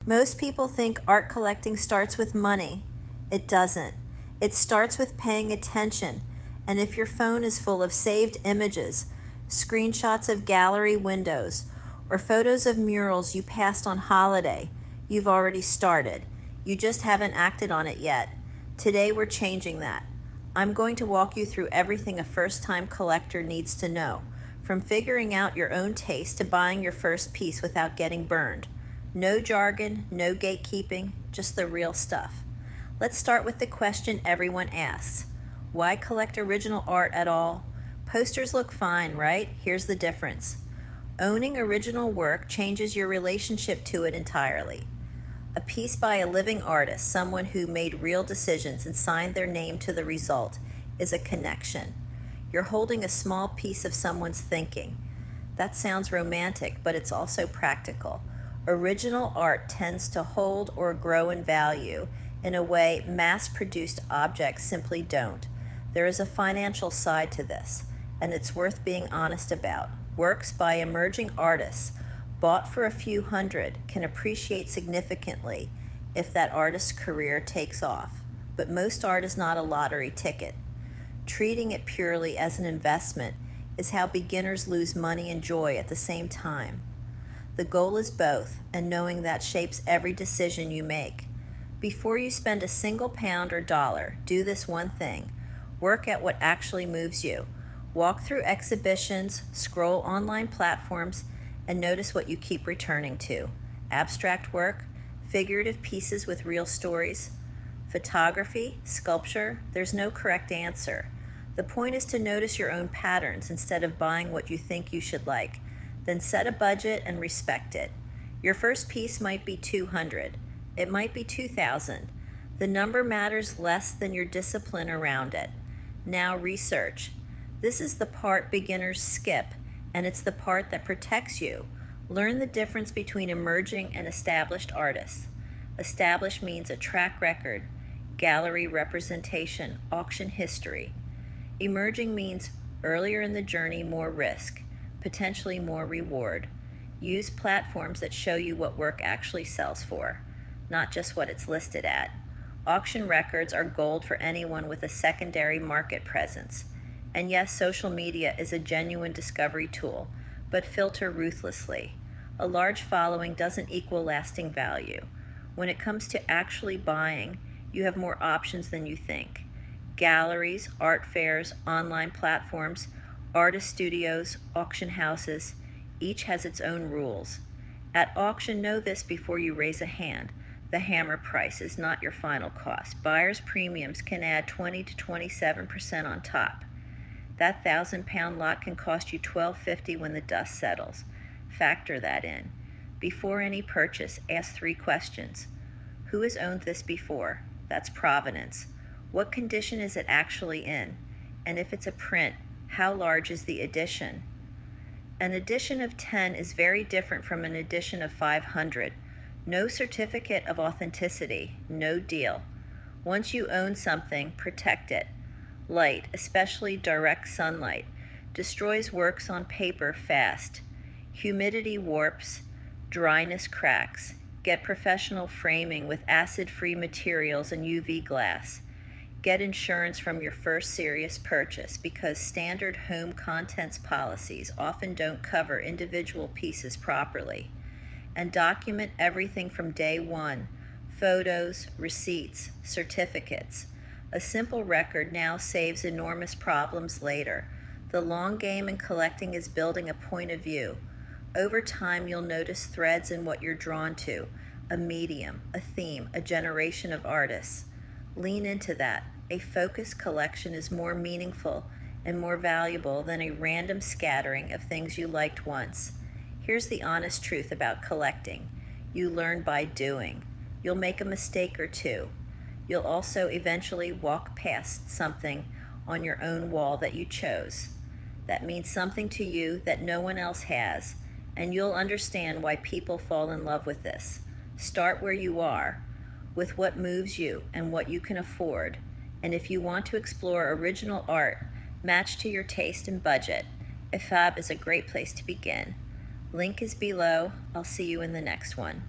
Most people think art collecting starts with money. It doesn't. It starts with paying attention. And if your phone is full of saved images, screenshots of gallery windows, or photos of murals you passed on holiday, you've already started. You just haven't acted on it yet. Today we're changing that. I'm going to walk you through everything a first-time collector needs to know, from figuring out your own taste to buying your first piece without getting burned. No jargon, no gatekeeping, just the real stuff. Let's start with the question everyone asks. Why collect original art at all? Posters look fine, right? Here's the difference. Owning original work changes your relationship to it entirely. A piece by a living artist, someone who made real decisions and signed their name to the result, is a connection. You're holding a small piece of someone's thinking. That sounds romantic, but it's also practical. Original art tends to hold or grow in value in a way mass-produced objects simply don't. There is a financial side to this, and it's worth being honest about. Works by emerging artists, bought for a few hundred, can appreciate significantly if that artist's career takes off. But most art is not a lottery ticket. Treating it purely as an investment is how beginners lose money and joy at the same time. The goal is both, and knowing that shapes every decision you make. Before you spend a single pound or dollar, do this one thing. Work at what actually moves you. Walk through exhibitions, scroll online platforms, and notice what you keep returning to. Abstract work, figurative pieces with real stories, photography, sculpture, there's no correct answer. The point is to notice your own patterns instead of buying what you think you should like. Then set a budget and respect it. Your first piece might be $200. It might be $2,000. The number matters less than your discipline around it. Now research. This is the part beginners skip, and it's the part that protects you. Learn the difference between emerging and established artists. Established means a track record, gallery representation, auction history. Emerging means earlier in the journey, more risk, potentially more reward. Use platforms that show you what work actually sells for, not just what it's listed at. Auction records are gold for anyone with a secondary market presence. And yes, social media is a genuine discovery tool, but filter ruthlessly. A large following doesn't equal lasting value. When it comes to actually buying, you have more options than you think. Galleries, art fairs, online platforms, artist studios, auction houses, each has its own rules. At auction, know this before you raise a hand. The hammer price is not your final cost. Buyer's premiums can add 20 to 27% on top. That 1,000-pound lot can cost you $12.50 when the dust settles. Factor that in. Before any purchase, ask 3 questions. Who has owned this before? That's provenance. What condition is it actually in? And if it's a print, how large is the edition? An edition of 10 is very different from an edition of 500. No certificate of authenticity, no deal. Once you own something, protect it. Light, especially direct sunlight, destroys works on paper fast. Humidity warps, dryness cracks. Get professional framing with acid-free materials and UV glass. Get insurance from your first serious purchase because standard home contents policies often don't cover individual pieces properly. And document everything from day one: photos, receipts, certificates. A simple record now saves enormous problems later. The long game in collecting is building a point of view. Over time, you'll notice threads in what you're drawn to, a medium, a theme, a generation of artists. Lean into that. A focused collection is more meaningful and more valuable than a random scattering of things you liked once. Here's the honest truth about collecting. You learn by doing. You'll make a mistake or two. You'll also eventually walk past something on your own wall that you chose. That means something to you that no one else has, and you'll understand why people fall in love with this. Start where you are, with what moves you and what you can afford. And if you want to explore original art matched to your taste and budget, IFAB is a great place to begin. Link is below. I'll see you in the next one.